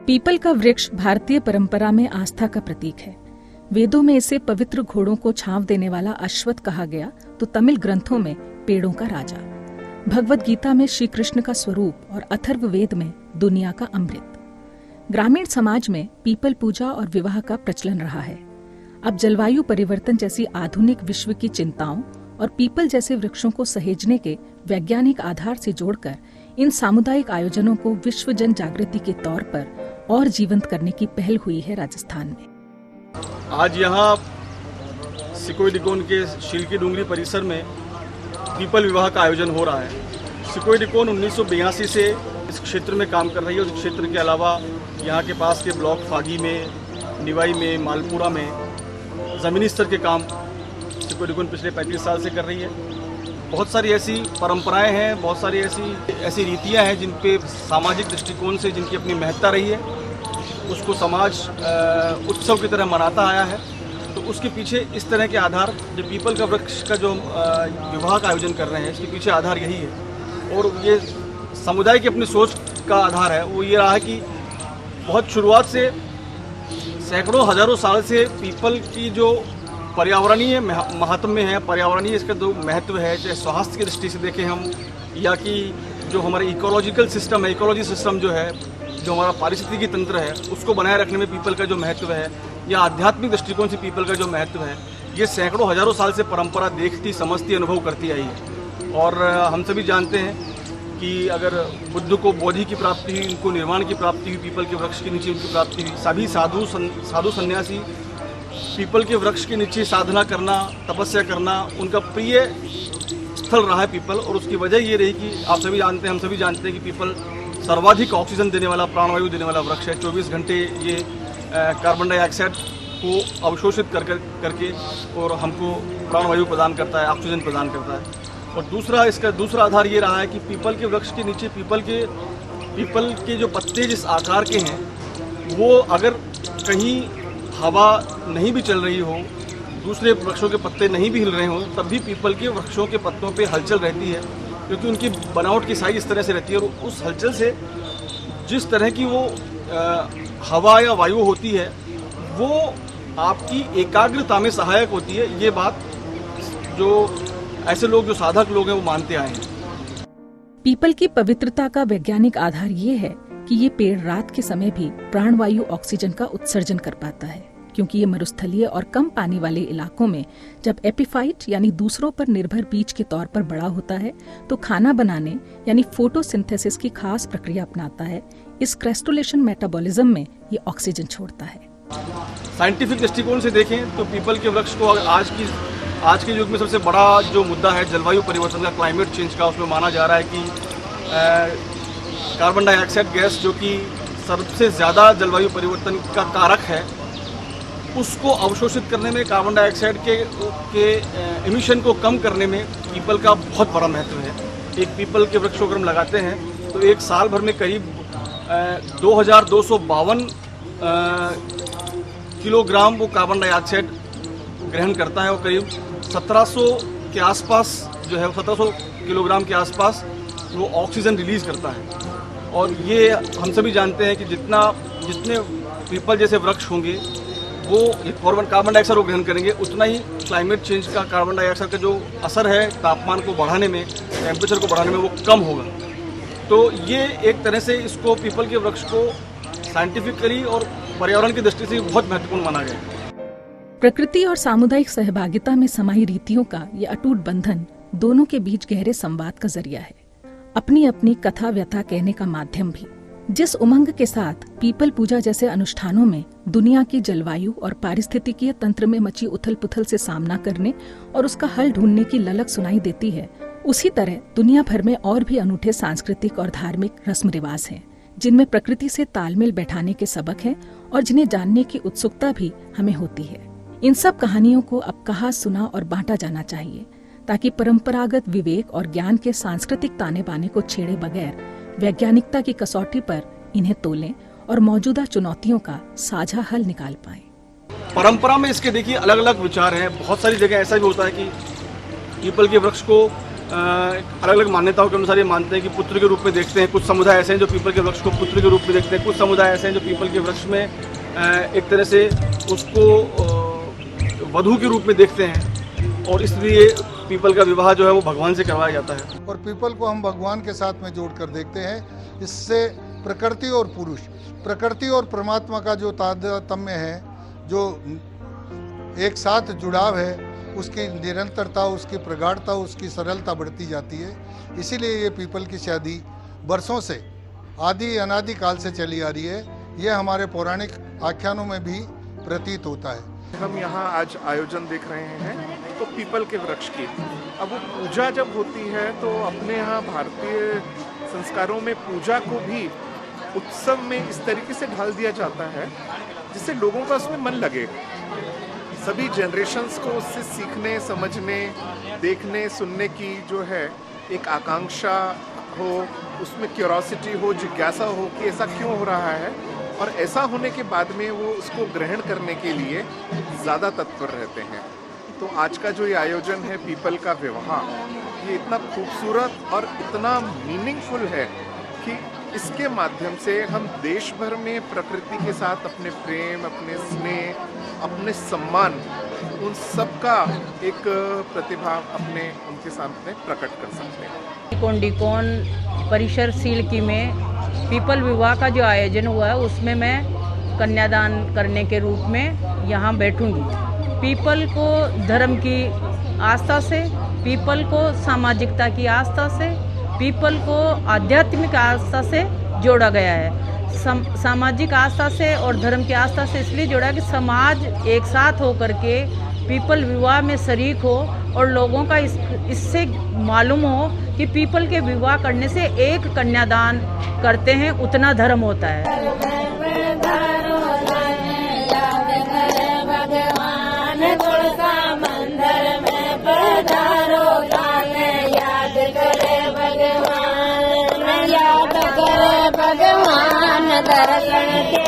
People का वृक्ष भारतीय परंपरा में आस्था का प्रतीक है। वेदों में इसे पवित्र घोड़ों को छांव देने वाला अश्वत्थ कहा गया तो तमिल ग्रंथों में पेड़ों का राजा, भगवत गीता में श्री कृष्ण का स्वरूप और अथर्ववेद में दुनिया का अमृत। ग्रामीण समाज में पीपल पूजा और विवाह का प्रचलन रहा है। अब जलवायु परिवर्तन जैसी आधुनिक विश्व की चिंताओं और पीपल जैसे वृक्षों को सहेजने के वैज्ञानिक आधार से जोड़कर इन सामुदायिक आयोजनों को विश्व जन जागृति के तौर पर और जीवंत करने की पहल हुई है राजस्थान में। आज यहाँ सिकोई डिकोन के शिल्की डूंगरी परिसर में पीपल विवाह का आयोजन हो रहा है। सिकोई डिकोन 1982 से इस क्षेत्र में काम कर रही है और इस क्षेत्र के अलावा यहाँ के पास के ब्लॉक फागी में, निवाई में, मालपुरा में ज़मीनी स्तर के काम सिकोई डिकोन पिछले 35 साल से कर रही है। बहुत सारी ऐसी परंपराएं हैं, बहुत सारी ऐसी रीतियां हैं जिन पे सामाजिक दृष्टिकोण से जिनकी अपनी महत्ता रही है, उसको समाज उत्सव की तरह मनाता आया है। तो उसके पीछे इस तरह के आधार, जो पीपल का वृक्ष का जो विवाह का आयोजन कर रहे हैं, इसके पीछे आधार यही है। और ये समुदाय की अपनी सोच का आधार है, वो ये रहा है कि बहुत शुरुआत से सैकड़ों हजारों साल से पीपल की जो पर्यावरणीय महात्म्य है, पर्यावरणीय इसका जो महत्व है, चाहे स्वास्थ्य की दृष्टि से देखें हम, या कि जो हमारे इकोलॉजिकल सिस्टम है, इकोलॉजी सिस्टम जो है, जो हमारा पारिस्थितिकी तंत्र है, उसको बनाए रखने में पीपल का जो महत्व है, या आध्यात्मिक दृष्टिकोण से पीपल का जो महत्व है, ये सैकड़ों हजारों साल से परंपरा देखती, समझती, अनुभव करती आई है। और हम सभी जानते हैं कि अगर बुद्ध को बोधि की प्राप्ति हुई, उनको निर्वाण की प्राप्ति हुई, पीपल के वृक्ष के नीचे उनकी प्राप्ति हुई। सभी साधु सन्यासी पीपल के वृक्ष के नीचे साधना करना, तपस्या करना उनका प्रिय स्थल रहा है पीपल। और उसकी वजह ये रही कि आप सभी जानते हैं, हम सभी जानते हैं कि पीपल सर्वाधिक ऑक्सीजन देने वाला, प्राणवायु देने वाला वृक्ष है। 24 घंटे ये कार्बन डाइऑक्साइड को अवशोषित करके और हमको प्राणवायु प्रदान करता है, ऑक्सीजन प्रदान करता है। और इसका दूसरा आधार ये रहा है कि पीपल के वृक्ष के नीचे पीपल के जो पत्ते जिस आकार के हैं, वो अगर कहीं हवा नहीं भी चल रही हो, दूसरे वृक्षों के पत्ते नहीं भी हिल रहे हों, तब भी पीपल के वृक्षों के पत्तों पे हलचल रहती है, क्योंकि उनकी बनावट की साइज इस तरह से रहती है। और उस हलचल से जिस तरह की वो हवा या वायु होती है, वो आपकी एकाग्रता में सहायक होती है। ये बात जो ऐसे लोग, जो साधक लोग हैं, वो मानते आए हैं। पीपल की पवित्रता का वैज्ञानिक आधार ये है कि ये पेड़ रात के समय भी प्राणवायु ऑक्सीजन का उत्सर्जन कर पाता है, क्योंकि ये मरुस्थलीय और कम पानी वाले इलाकों में जब एपिफाइट यानी दूसरों पर निर्भर बीज के तौर पर बड़ा होता है, तो खाना बनाने यानी फोटोसिंथेसिस की खास प्रक्रिया अपनाता है। इस क्रेस्टोलेशन मेटाबॉलिज्म में ये ऑक्सीजन छोड़ता है। साइंटिफिक दृष्टिकोण से देखें तो पीपल के वृक्ष को आज के युग में सबसे बड़ा जो मुद्दा है जलवायु परिवर्तन का, क्लाइमेट चेंज का, उसमें माना जा रहा है कि कार्बन डाइऑक्साइड गैस, जो कि सबसे ज़्यादा जलवायु परिवर्तन का कारक है, उसको अवशोषित करने में, कार्बन डाइऑक्साइड के एमिशन को कम करने में पीपल का बहुत बड़ा महत्व है। एक पीपल के वृक्ष को अगर हम लगाते हैं तो एक साल भर में करीब 2252 किलोग्राम वो कार्बन डाइऑक्साइड ग्रहण करता है, और करीब 1700 के आसपास जो है, 1700 किलोग्राम के आसपास वो ऑक्सीजन रिलीज़ करता है। और ये हम सभी जानते हैं कि जितने पीपल जैसे वृक्ष होंगे, वो कार्बन डाइऑक्साइड को ग्रहण करेंगे, उतना ही क्लाइमेट चेंज का, कार्बन डाइऑक्साइड का जो असर है तापमान को बढ़ाने में, टेम्परेचर को बढ़ाने में, वो कम होगा। तो ये एक तरह से इसको, पीपल के वृक्ष को साइंटिफिकली और पर्यावरण की दृष्टि से बहुत महत्वपूर्ण माना गया। प्रकृति और सामुदायिक सहभागिता में समाई रीतियों का ये अटूट बंधन दोनों के बीच गहरे संवाद का जरिया है, अपनी अपनी कथा व्यथा कहने का माध्यम भी। जिस उमंग के साथ पीपल पूजा जैसे अनुष्ठानों में दुनिया की जलवायु और पारिस्थितिकीय तंत्र में मची उथल पुथल से सामना करने और उसका हल ढूंढने की ललक सुनाई देती है, उसी तरह दुनिया भर में और भी अनूठे सांस्कृतिक और धार्मिक रस्म रिवाज हैं, जिनमें प्रकृति से तालमेल बैठाने के सबक हैं और जिन्हें जानने की उत्सुकता भी हमें होती है। इन सब कहानियों को अब कहा, सुना और बांटा जाना चाहिए, ताकि परंपरागत विवेक और ज्ञान के सांस्कृतिक ताने बाने को छेड़े बगैर वैज्ञानिकता की कसौटी पर इन्हें तोलें और मौजूदा चुनौतियों का साझा हल निकाल पाएं। परंपरा में इसके देखिए अलग अलग विचार हैं। बहुत सारी जगह ऐसा भी होता है कि पीपल के वृक्ष को अलग अलग मान्यताओं के अनुसार ये मानते हैं कि पुत्र के रूप में देखते हैं। कुछ समुदाय ऐसे हैं जो पीपल के वृक्ष को पुत्र के रूप में देखते हैं, कुछ समुदाय ऐसे हैं जो पीपल के वृक्ष में एक तरह से उसको वधू के रूप में देखते हैं, और इसलिए पीपल का विवाह जो है वो भगवान से करवाया जाता है। और पीपल को हम भगवान के साथ में जोड़कर देखते हैं। इससे प्रकृति और पुरुष, प्रकृति और परमात्मा का जो तारतम्य है, जो एक साथ जुड़ाव है, उसकी निरंतरता, उसकी प्रगाढ़ता, उसकी सरलता बढ़ती जाती है। इसीलिए ये पीपल की शादी बरसों से आदि अनादि काल से चली आ रही है। ये हमारे पौराणिक आख्यानों में भी प्रतीत होता है। हम यहाँ आज आयोजन देख रहे हैं तो पीपल के वृक्ष की, अब वो पूजा जब होती है तो अपने यहाँ भारतीय संस्कारों में पूजा को भी उत्सव में इस तरीके से ढाल दिया जाता है जिससे लोगों का उसमें मन लगे, सभी जनरेशन्स को उससे सीखने, समझने, देखने, सुनने की जो है एक आकांक्षा हो, उसमें क्यूरोसिटी हो, जिज्ञासा हो कि ऐसा क्यों हो रहा है, और ऐसा होने के बाद में वो उसको ग्रहण करने के लिए ज़्यादा तत्पर रहते हैं। तो आज का जो ये आयोजन है पीपल का विवाह, ये इतना खूबसूरत और इतना मीनिंगफुल है कि इसके माध्यम से हम देश भर में प्रकृति के साथ अपने प्रेम, अपने स्नेह, अपने सम्मान, उन सब का एक प्रतिभा अपने उनके सामने प्रकट कर सकते हैं। कोंडीकोन परिसर सीलकी में पीपल विवाह का जो आयोजन हुआ है उसमें मैं कन्यादान करने के रूप में यहाँ बैठूंगी। पीपल को धर्म की आस्था से, पीपल को सामाजिकता की आस्था से, पीपल को आध्यात्मिक आस्था से जोड़ा गया है। सामाजिक आस्था से और धर्म की आस्था से इसलिए जोड़ा कि समाज एक साथ होकर के पीपल विवाह में शरीक हो और लोगों का इससे मालूम हो कि पीपल के विवाह करने से एक कन्यादान करते हैं उतना धर्म होता है। भगवान दर्शन